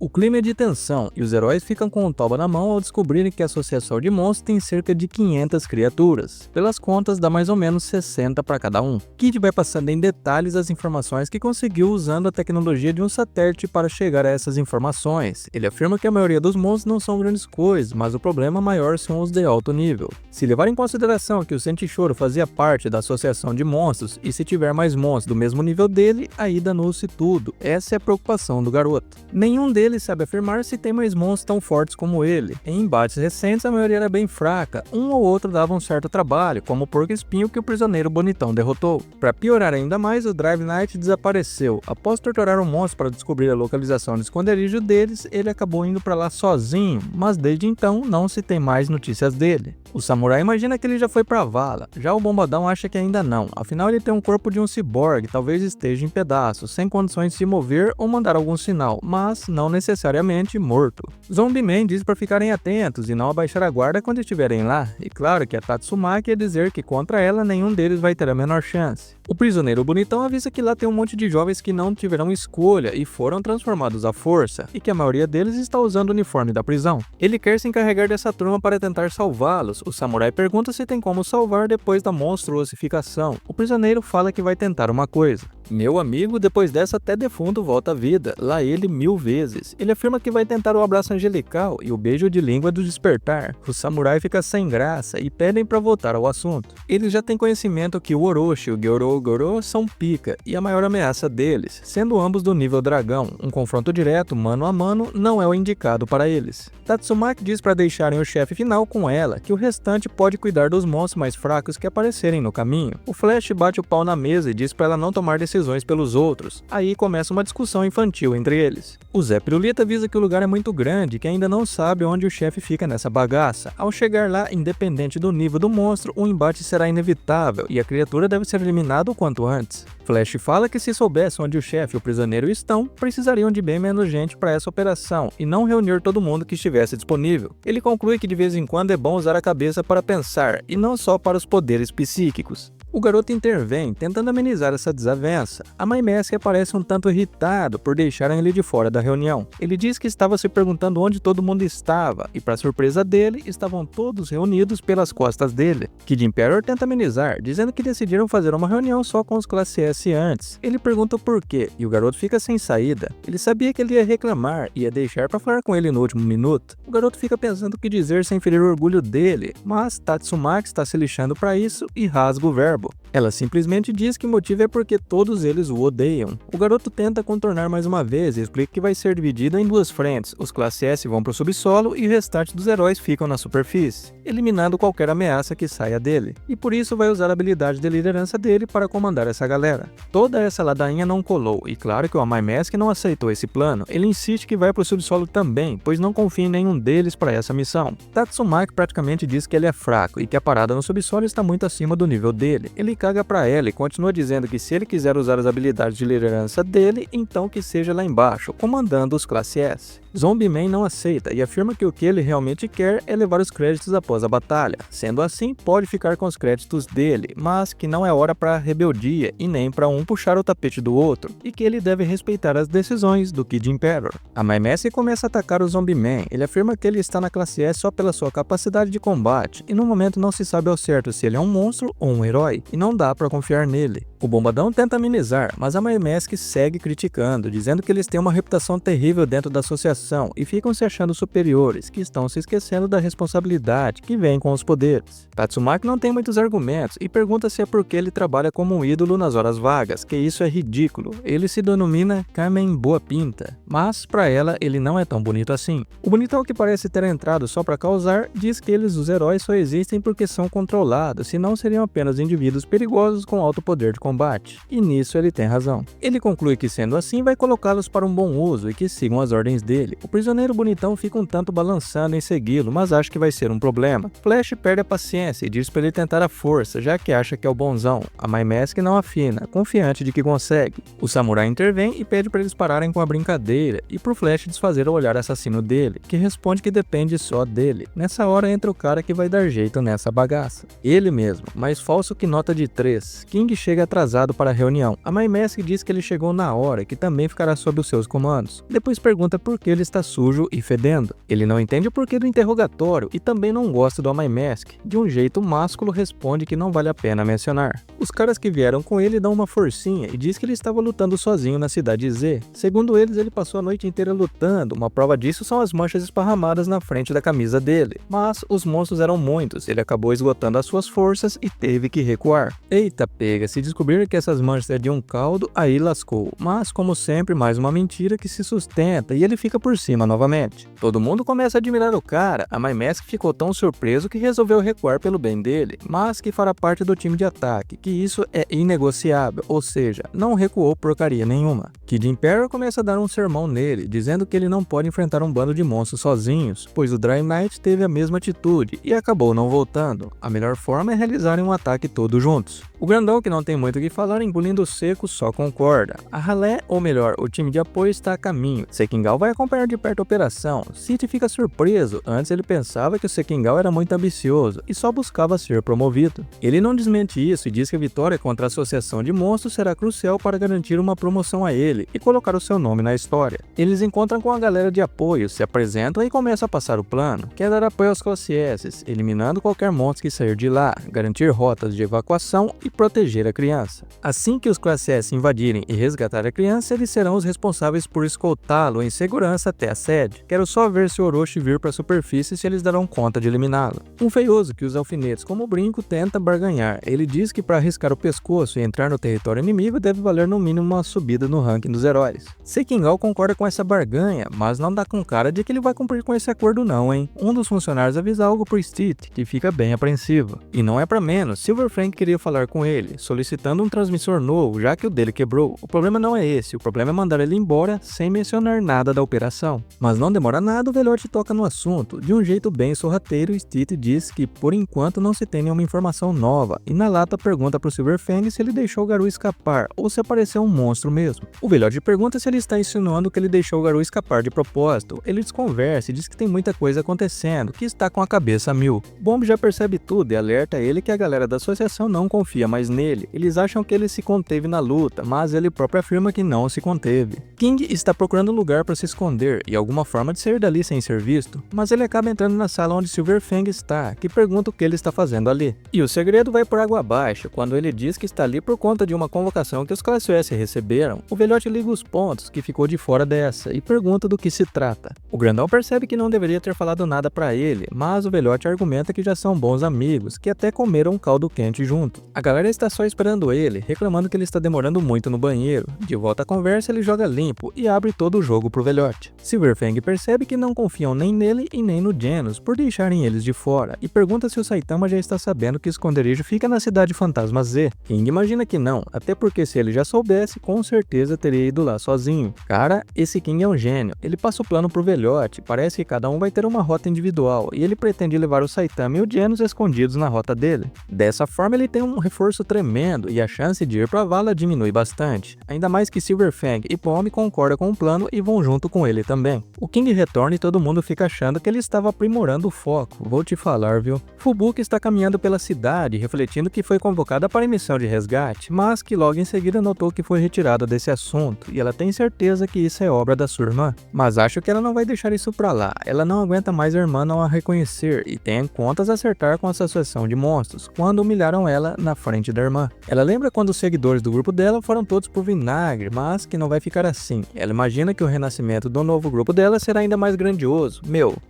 O clima é de tensão e os heróis ficam com o toba na mão ao descobrirem que a associação de monstros tem cerca de 500 criaturas. Pelas contas, dá mais ou menos 60 para cada um. Kid vai passando em detalhes as informações que conseguiu usando a tecnologia de um satélite para chegar a essas informações. Ele afirma que a maioria dos monstros não são grandes coisas, mas o problema maior são os de alto nível. Se levar em consideração que o Sentichoro fazia parte da associação de monstros e se tiver mais monstros do mesmo nível dele, aí danou-se tudo. Essa é a preocupação do garoto. Nenhum deles sabe afirmar se tem mais monstros tão fortes como ele. Em embates recentes a maioria era bem fraca, um ou outro dava um certo trabalho, como o porco espinho que o prisioneiro bonitão derrotou. Para piorar ainda mais, o Drive Knight desapareceu. Após torturar um monstro para descobrir a localização do esconderijo deles, ele acabou indo para lá sozinho, mas desde então não se tem mais notícias dele. O samurai imagina que ele já foi pra vala, já o bombadão acha que ainda não, afinal ele tem um corpo de um ciborgue, talvez esteja em pedaços, sem condições de se mover ou mandar algum sinal, mas não necessariamente morto. Zombie Man diz para ficarem atentos e não abaixar a guarda quando estiverem lá, e claro que a Tatsumaki ia dizer que contra ela nenhum deles vai ter a menor chance. O prisioneiro bonitão avisa que lá tem um monte de jovens que não tiveram escolha e foram transformados à força, e que a maioria deles está usando o uniforme da prisão. Ele quer se encarregar dessa turma para tentar salvá-los. O samurai pergunta se tem como salvar depois da monstruosificação. O prisioneiro fala que vai tentar uma coisa. Meu amigo, depois dessa até defunto volta à vida, lá ele 1000 vezes. Ele afirma que vai tentar o abraço angelical e o beijo de língua do despertar. O samurai fica sem graça e pedem para voltar ao assunto. Eles já têm conhecimento que o Orochi e o Goro são pica e a maior ameaça deles, sendo ambos do nível dragão. Um confronto direto, mano a mano, não é o indicado para eles. Tatsumaki diz para deixarem o chefe final com ela, que o restante pode cuidar dos monstros mais fracos que aparecerem no caminho. O Flash bate o pau na mesa e diz para ela não tomar decisões pelos outros. Aí começa uma discussão infantil entre eles. O Zé Pirulita avisa que o lugar é muito grande e que ainda não sabe onde o chefe fica nessa bagaça. Ao chegar lá, independente do nível do monstro, o embate será inevitável e a criatura deve ser eliminada o quanto antes. Flash fala que se soubesse onde o chefe e o prisioneiro estão, precisariam de bem menos gente para essa operação e não reunir todo mundo que estivesse disponível. Ele conclui que de vez em quando é bom usar a cabeça para pensar e não só para os poderes psíquicos. O garoto intervém, tentando amenizar essa desavença. A Mai Mask aparece um tanto irritado por deixarem ele de fora da reunião. Ele diz que estava se perguntando onde todo mundo estava, e para surpresa dele, estavam todos reunidos pelas costas dele. Kid Imperator tenta amenizar, dizendo que decidiram fazer uma reunião só com os classe S antes. Ele pergunta o porquê, e o garoto fica sem saída. Ele sabia que ele ia reclamar e ia deixar para falar com ele no último minuto. O garoto fica pensando o que dizer sem ferir o orgulho dele, mas Tatsumaki está se lixando para isso e rasga o verbo. Ela simplesmente diz que o motivo é porque todos eles o odeiam. O garoto tenta contornar mais uma vez e explica que vai ser dividido em duas frentes. Os classe S vão para o subsolo e o restante dos heróis ficam na superfície, eliminando qualquer ameaça que saia dele. E por isso vai usar a habilidade de liderança dele para comandar essa galera. Toda essa ladainha não colou, e claro que o Mai Mask não aceitou esse plano. Ele insiste que vai para o subsolo também, pois não confia em nenhum deles para essa missão. Tatsumaki praticamente diz que ele é fraco e que a parada no subsolo está muito acima do nível dele. Ele caga pra ela e continua dizendo que se ele quiser usar as habilidades de liderança dele, então que seja lá embaixo, comandando os classe S. Zombie Man não aceita e afirma que o que ele realmente quer é levar os créditos após a batalha. Sendo assim, pode ficar com os créditos dele, mas que não é hora para rebeldia e nem para um puxar o tapete do outro, e que ele deve respeitar as decisões do Kid Imperator. A Mai Mask começa a atacar o Zombie Man. Ele afirma que ele está na classe S só pela sua capacidade de combate, e no momento não se sabe ao certo se ele é um monstro ou um herói, e não dá para confiar nele. O bombadão tenta amenizar, mas a Mai Mask segue criticando, dizendo que eles têm uma reputação terrível dentro da associação e ficam se achando superiores, que estão se esquecendo da responsabilidade que vem com os poderes. Tatsumaki não tem muitos argumentos e pergunta se é porque ele trabalha como um ídolo nas horas vagas, que isso é ridículo. Ele se denomina Kamen Boa Pinta, mas para ela ele não é tão bonito assim. O bonitão, que parece ter entrado só para causar, diz que eles, os heróis, só existem porque são controlados, senão seriam apenas indivíduos perigosos com alto poder de combate. E nisso ele tem razão. Ele conclui que, sendo assim, vai colocá-los para um bom uso e que sigam as ordens dele. O prisioneiro bonitão fica um tanto balançando em segui-lo, mas acha que vai ser um problema. Flash perde a paciência e diz para ele tentar a força, já que acha que é o bonzão. A Mai Mask não afina, confiante de que consegue. O samurai intervém e pede para eles pararem com a brincadeira e pro Flash desfazer o olhar assassino dele, que responde que depende só dele. Nessa hora entra o cara que vai dar jeito nessa bagaça. Ele mesmo, mais falso que nota de 3. King chega atrasado para a reunião. A Mai Mask diz que ele chegou na hora e que também ficará sob os seus comandos. Depois pergunta por que ele está sujo e fedendo. Ele não entende o porquê do interrogatório e também não gosta do Amai Mask. De um jeito másculo responde que não vale a pena mencionar. Os caras que vieram com ele dão uma forcinha e diz que ele estava lutando sozinho na cidade Z. Segundo eles, ele passou a noite inteira lutando. Uma prova disso são as manchas esparramadas na frente da camisa dele. Mas os monstros eram muitos, ele acabou esgotando as suas forças e teve que recuar. Eita pega, se descobrir que essas manchas é de um caldo, aí lascou. Mas como sempre, mais uma mentira que se sustenta e ele fica por cima novamente. Todo mundo começa a admirar o cara. A Amai Mask ficou tão surpreso que resolveu recuar pelo bem dele, mas que fará parte do time de ataque, que isso é inegociável, ou seja, não recuou porcaria nenhuma. Kid Imperial começa a dar um sermão nele, dizendo que ele não pode enfrentar um bando de monstros sozinhos, pois o Dry Knight teve a mesma atitude e acabou não voltando. A melhor forma é realizarem um ataque todos juntos. O grandão, que não tem muito o que falar, engolindo seco, só concorda. A ralé, ou melhor, o time de apoio está a caminho. Sekingal vai acompanhar de perto a operação. City fica surpreso, antes ele pensava que o Sekingal era muito ambicioso e só buscava ser promovido. Ele não desmente isso e diz que a vitória contra a Associação de Monstros será crucial para garantir uma promoção a ele e colocar o seu nome na história. Eles encontram com a galera de apoio, se apresentam e começam a passar o plano, que é dar apoio aos Classe S, eliminando qualquer monstro que sair de lá, garantir rotas de evacuação e proteger a criança. Assim que os Classe S invadirem e resgatar a criança, eles serão os responsáveis por escoltá-lo em segurança até a sede. Quero só ver se Orochi vir para a superfície se eles darão conta de eliminá-lo. Um feioso que usa alfinetes como brinco tenta barganhar. Ele diz que para arriscar o pescoço e entrar no território inimigo deve valer no mínimo uma subida no ranking dos heróis. Sekingal concorda com essa barganha, mas não dá com cara de que ele vai cumprir com esse acordo não, hein? Um dos funcionários avisa algo pro Stith, que fica bem apreensivo. E não é pra menos, Silver Frank queria falar com ele, solicitando um transmissor novo, já que o dele quebrou. O problema não é esse, o problema é mandar ele embora sem mencionar nada da operação. Mas não demora nada, o velhote toca no assunto. De um jeito bem sorrateiro, Stith diz que por enquanto não se tem nenhuma informação nova, e na lata pergunta pro Silver Fang se ele deixou o Garou escapar, ou se apareceu um monstro mesmo. O velhote pergunta se ele está insinuando que ele deixou o Garou escapar de propósito. Ele desconversa e diz que tem muita coisa acontecendo, que está com a cabeça a mil. Bomb já percebe tudo e alerta ele que a galera da associação não confia mais nele. Eles acham que ele se conteve na luta, mas ele próprio afirma que não se conteve. King está procurando um lugar para se esconder e alguma forma de sair dali sem ser visto, mas ele acaba entrando na sala onde Silver Fang está, que pergunta o que ele está fazendo ali. E o segredo vai por água abaixo, quando ele diz que está ali por conta de uma convocação que os Classe S receberam. O velhote liga os pontos que ficou de fora dessa e pergunta do que se trata. O grandão percebe que não deveria ter falado nada para ele, mas o velhote argumenta que já são bons amigos, que até comeram um caldo quente junto. A galera está só esperando ele, reclamando que ele está demorando muito no banheiro. De volta à conversa, ele joga limpo e abre todo o jogo pro velhote. Silver Fang percebe que não confiam nem nele e nem no Genos por deixarem eles de fora e pergunta se o Saitama já está sabendo que o esconderijo fica na cidade Fantasma Z. King imagina que não, até porque se ele já soubesse, com certeza teria ido lá sozinho. Cara, esse King é um gênio. Ele passa o plano pro velhote, parece que cada um vai ter uma rota individual e ele pretende levar o Saitama e o Genos escondidos na rota dele. Dessa forma ele tem um reforço tremendo e a chance de ir pra vala diminui bastante. Ainda mais que Silver Fang e Bomb concordam com o plano e vão junto com ele também. O King retorna e todo mundo fica achando que ele estava aprimorando o foco. Vou te falar, viu? Fubuki está caminhando pela cidade, refletindo que foi convocada para a missão de resgate, mas que logo em seguida notou que foi retirada desse assunto, e ela tem certeza que isso é obra da sua irmã. Mas acho que ela não vai deixar isso pra lá. Ela não aguenta mais a irmã não a reconhecer e tem contas a acertar com a associação de monstros, quando humilharam ela na frente da irmã. Ela lembra quando os seguidores do grupo dela foram todos por vinagre, mas que não vai ficar assim. Ela imagina que o renascimento do novo grupo dela será ainda mais grandioso.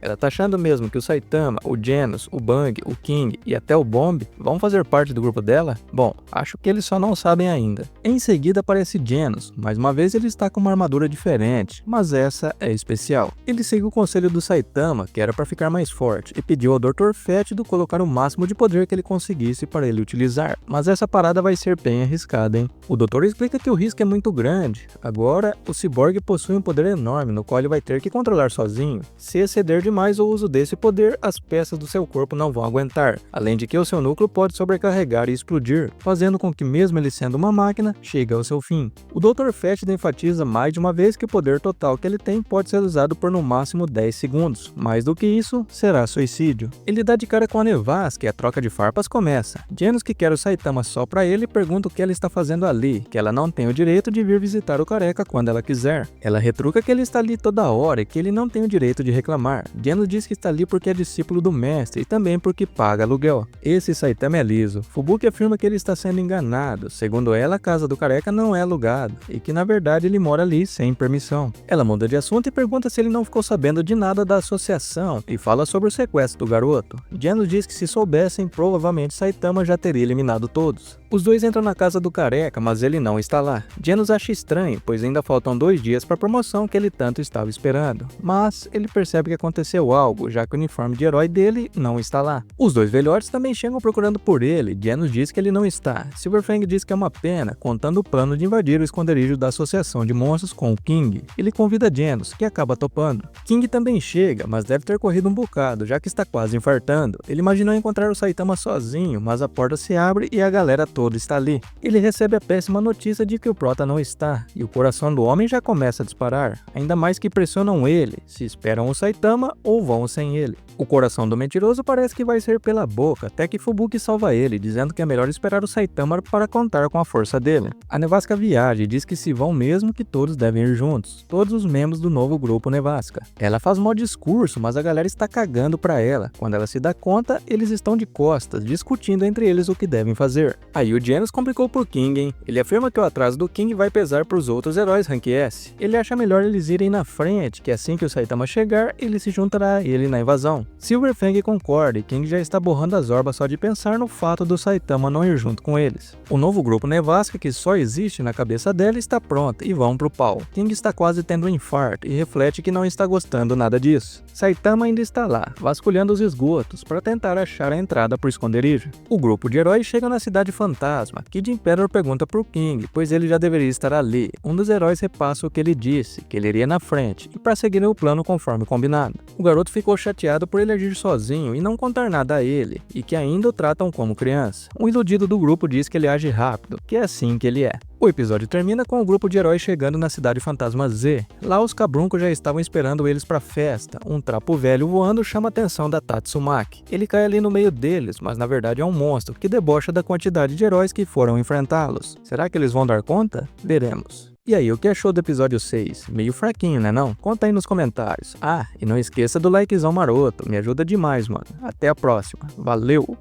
Ela tá achando mesmo que o Saitama, o Genos, o Bang, o King e até o Bomb vão fazer parte do grupo dela? Bom, acho que eles só não sabem ainda. Em seguida aparece Genos. Mais uma vez ele está com uma armadura diferente, mas essa é especial. Ele seguiu o conselho do Saitama, que era para ficar mais forte, e pediu ao Dr. Fétido colocar o máximo de poder que ele conseguisse para ele utilizar. Mas essa parada vai ser bem arriscada, hein? O doutor explica que o risco é muito grande. Agora, o ciborgue possui um poder enorme, no qual ele vai ter que controlar sozinho. Se exceder demais o uso desse poder, as peças do seu corpo não vão aguentar, além de que o seu núcleo pode sobrecarregar e explodir, fazendo com que mesmo ele sendo uma máquina, chegue ao seu fim. O Dr. Fétido enfatiza mais de uma vez que o poder total que ele tem pode ser usado por no máximo 10 segundos. Mais do que isso, será suicídio. Ele dá de cara com a nevasca e a troca de farpas começa. Genos, que quer o Saitama só pra ele, pergunta o que ela está fazendo ali, que ela não tem o direito de vir visitar o careca quando ela quiser. Ela retruca que ele está ali toda hora que ele não tem o direito de reclamar. Genos diz que está ali porque é discípulo do mestre e também porque paga aluguel. Esse Saitama é liso. Fubuki afirma que ele está sendo enganado. Segundo ela, a casa do careca não é alugada e que na verdade ele mora ali sem permissão. Ela muda de assunto e pergunta se ele não ficou sabendo de nada da associação e fala sobre o sequestro do garoto. Genos diz que se soubessem, provavelmente Saitama já teria eliminado todos. Os dois entram na casa do careca, mas ele não está lá. Genos acha estranho, pois ainda faltam 2 dias para a promoção que ele tanto estava esperando. Mas ele percebe que aconteceu algo, já que o uniforme de herói dele não está lá. Os 2 velhotes também chegam procurando por ele. Genos diz que ele não está. Silverfang diz que é uma pena, contando o plano de invadir o esconderijo da Associação de Monstros com o King. Ele convida Genos, que acaba topando. King também chega, mas deve ter corrido um bocado, já que está quase infartando. Ele imaginou encontrar o Saitama sozinho, mas a porta se abre e a galera toda está ali. Ele recebe a péssima notícia de que o Prota não está, e o coração do homem já começa a disparar, ainda mais que pressionam ele, se esperam o Saitama ou vão sem ele. O coração do mentiroso parece que vai ser pela boca, até que Fubuki salva ele, dizendo que é melhor esperar o Saitama para contar com a força dele. A Nevasca viaja e diz que se vão mesmo que todos devem ir juntos, todos os membros do novo grupo Nevasca. Ela faz mó discurso, mas a galera está cagando pra ela. Quando ela se dá conta, eles estão de costas, discutindo entre eles o que devem fazer. Aí o Genos complicou por King, hein? Ele afirma que o atraso do King vai pesar pros outros heróis Rank S. Ele acha melhor eles irem na frente, que assim que o Saitama chegar, ele se juntará a ele na invasão. Silverfang concorda e King já está borrando as orbas só de pensar no fato do Saitama não ir junto com eles. O novo grupo Nevasca, que só existe na cabeça dela, está pronto e vão pro pau. King está quase tendo um infarto e reflete que não está gostando nada disso. Saitama ainda está lá, vasculhando os esgotos para tentar achar a entrada pro esconderijo. O grupo de heróis chega na cidade fantasma. Kid Imperator pergunta pro King, pois ele já deveria estar ali. Um dos heróis repassa o que ele disse, que ele iria na frente, e para seguir o plano conforme combinado. O garoto ficou chateado por ele agir sozinho e não contar nada a ele, e que ainda o tratam como criança. Um iludido do grupo diz que ele age rápido, que é assim que ele é. O episódio termina com o grupo de heróis chegando na cidade fantasma Z. Lá os cabruncos já estavam esperando eles pra festa. Um trapo velho voando chama a atenção da Tatsumaki. Ele cai ali no meio deles, mas na verdade é um monstro que debocha da quantidade de heróis que foram enfrentá-los. Será que eles vão dar conta? Veremos. E aí, o que achou do episódio 6? Meio fraquinho, né não? Conta aí nos comentários. Ah, e não esqueça do likezão maroto, me ajuda demais, mano. Até a próxima. Valeu!